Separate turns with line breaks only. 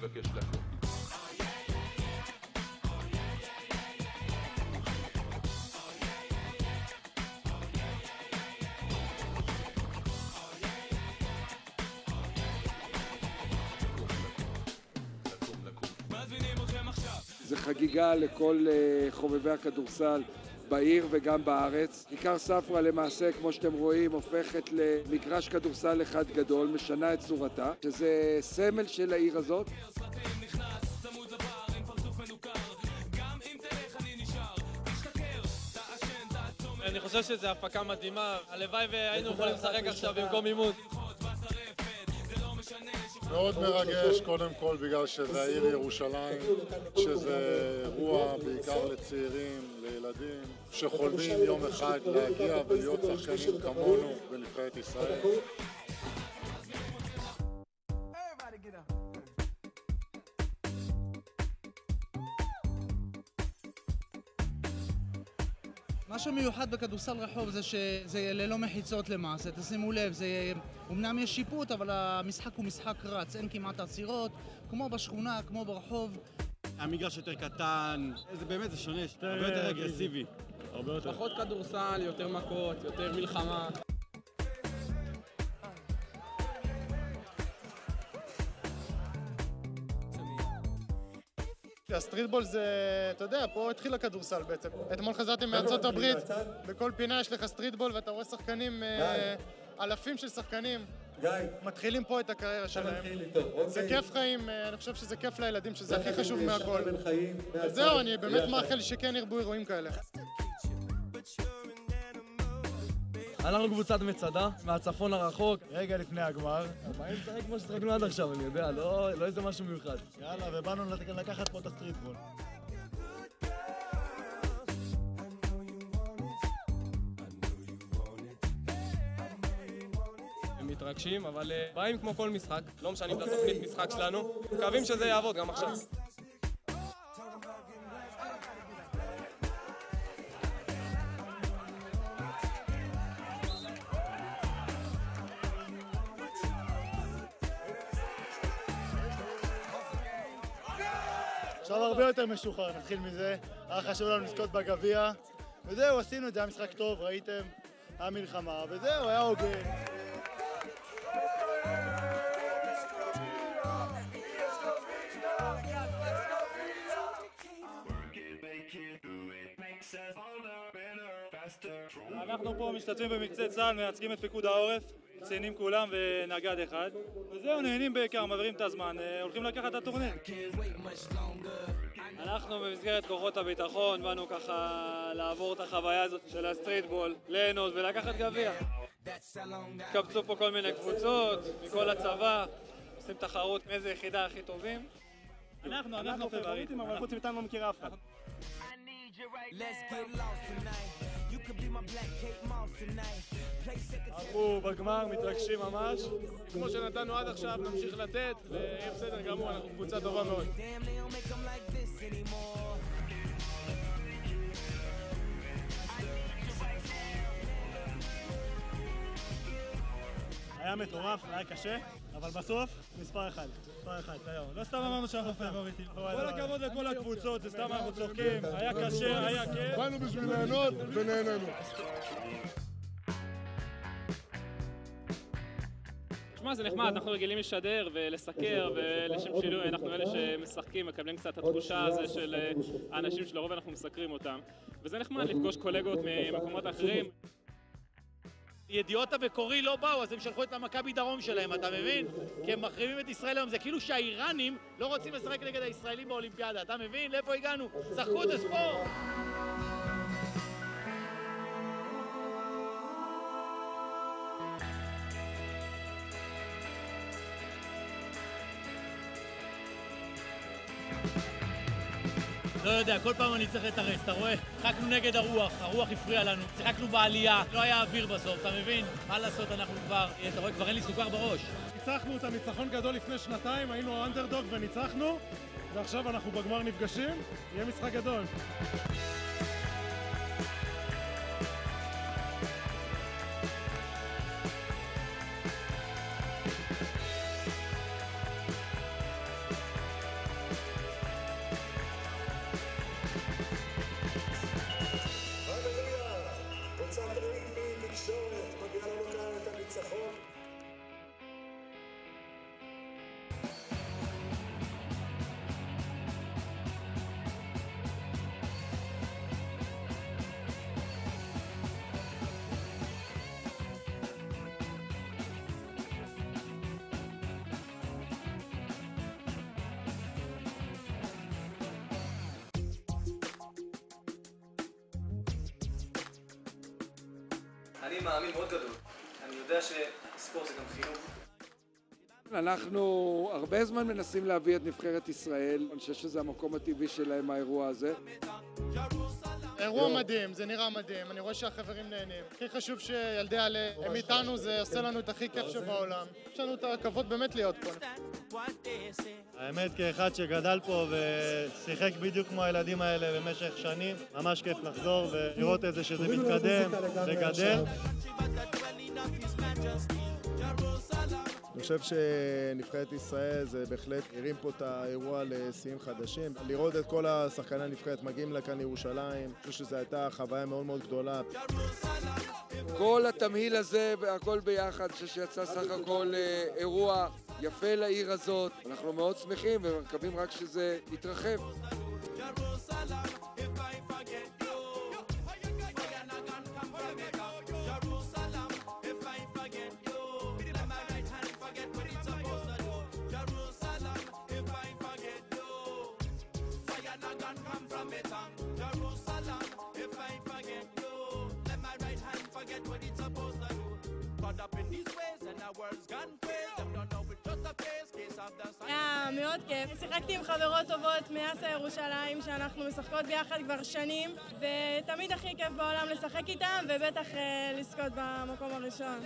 מבקש לקום.
זה חגיגה לכל חובבי הכדורסל בעיר וגם בארץ. כיכר ספרא למעשה, כמו שאתם רואים, הופכת למגרש כדורסל אחד גדול, משנה את צורתה, שזה סמל של העיר הזאת.
אני חושב שזו הפקה מדהימה, הלוואי והיינו יכולים לשחק עכשיו במקום אימון.
מאוד מרגש, קודם כל בגלל שזה העיר ירושלים, שזה אירוע בעיקר לצעירים, לילדים, שחולמים יום אחד להגיע ולהיות שחקנים כמונו בנבחרת ישראל.
מה שמיוחד בכדורסל רחוב זה שזה ללא מחיצות למעשה, תשימו לב, אמנם יש שיפוט, אבל המשחק הוא משחק רץ, אין כמעט עצירות, כמו בשכונה, כמו ברחוב.
המגרש יותר קטן, זה באמת, זה שונה, הרבה יותר אגרסיבי.
פחות כדורסל, יותר מכות, יותר מלחמה.
הסטריטבול זה, אתה יודע, פה התחיל הכדורסל בעצם. אתמול חזרתי מארצות הברית, בכל פינה יש לך סטריטבול ואתה רואה שחקנים, אלפים של שחקנים. מתחילים פה את הקריירה שלהם. זה כיף חיים, אני חושב שזה כיף לילדים, שזה הכי חשוב מהכל. זהו, אני באמת מאחל שכן ירבו אירועים כאלה.
אנחנו קבוצת מצדה, מהצפון הרחוק.
רגע לפני הגמר.
מה אם נשחק כמו ששחקנו עד עכשיו, אני יודע, לא איזה משהו מיוחד.
יאללה, ובאנו לקחת פה את הסטריטבול.
הם מתרגשים, אבל באים כמו כל משחק, לא משנים את התוכנית משחק שלנו. מקווים שזה יעבוד גם עכשיו.
עכשיו הרבה יותר משוחרר, נתחיל מזה. היה חשוב לנו לזכות בגביע. וזהו, עשינו את זה, היה משחק טוב, ראיתם? היה מלחמה, וזהו, היה הוגן.
אנחנו פה משתתפים במקצה צה"ל, מייצגים את פיקוד העורף, קצינים כולם ונגד אחד. וזהו, נהנים בעיקר, מעבירים את הזמן, הולכים לקחת את הטורניר. אנחנו במסגרת כוחות הביטחון באנו ככה לעבור את החוויה הזאת של הסטריטבול, ליהנות ולקחת גביע. קבצו פה כל מיני קבוצות מכל הצבא, עושים תחרות מאיזה יחידה הכי טובים. אנחנו פייבוריטים, אבל חוץ מאיתנו לא מכיר אף אחד.
אנחנו בגמר מתרגשים ממש. כמו שנתנו עד עכשיו, נמשיך לתת, ויהיה בסדר גמור, אנחנו קבוצה טובה מאוד.
היה מטורף, היה קשה, אבל בסוף מספר אחד, היום. לא סתם אמרנו שאנחנו פייבוריטים. כל הכבוד לכל הקבוצות, זה סתם אנחנו צוחקים, היה קשה, היה כיף.
באנו בשביל ליהנות ונהננו.
תשמע, זה נחמד, אנחנו רגילים לשדר ולסקר, ולשם שינוי אנחנו אלה שמשחקים, מקבלים קצת את התחושה הזו של האנשים שלרוב אנחנו מסקרים אותם. וזה נחמד לפגוש קולגות ממקומות אחרים.
ידיעות המקורי לא באו, אז הם שלחו את המכבי דרום שלהם, אתה מבין? כי הם מחרימים את ישראל היום, זה כאילו שהאיראנים לא רוצים לשחק נגד הישראלים באולימפיאדה, אתה מבין? לאיפה הגענו? שחקו את הספורט! לא יודע, כל פעם אני צריך לתרס, אתה רואה? שיחקנו נגד הרוח הפריעה לנו, שיחקנו בעלייה, לא היה אוויר בסוף, אתה מבין? מה לעשות, אנחנו כבר, אתה רואה, כבר אין לי סוכר בראש.
ניצחנו את הניצחון גדול לפני שנתיים, היינו האנדרדוג וניצחנו, ועכשיו אנחנו בגמר נפגשים, יהיה משחק גדול.
מאמין מאוד גדול. אני יודע שספורט זה גם חינוך.
אנחנו הרבה זמן מנסים להביא את נבחרת ישראל. אני חושב שזה המקום הטבעי שלהם, האירוע הזה.
אירוע מדהים, זה נראה מדהים, אני רואה שהחברים נהנים. הכי חשוב שילדי עלה הם איתנו, זה עושה לנו את הכי כיף שבעולם. יש לנו את הכבוד באמת להיות פה.
האמת, כאחד שגדל פה ושיחק בדיוק כמו הילדים האלה במשך שנים, ממש כיף לחזור ולראות את זה שזה מתקדם וגדל.
אני חושב שנבחרת ישראל זה בהחלט הרים פה את האירוע לשיאים חדשים. לראות את כל השחקני הנבחרת מגיעים לכאן לירושלים, אני חושב שזו הייתה חוויה מאוד מאוד גדולה.
כל התמהיל הזה והכל ביחד, אני חושב שיצא סך הכל אירוע יפה לעיר הזאת. אנחנו מאוד שמחים ומקווים רק שזה יתרחב.
היה מאוד כיף. שיחקתי עם חברות טובות מאסה ירושלים שאנחנו משחקות ביחד כבר שנים, ותמיד הכי כיף בעולם לשחק איתם ובטח לזכות במקום הראשון.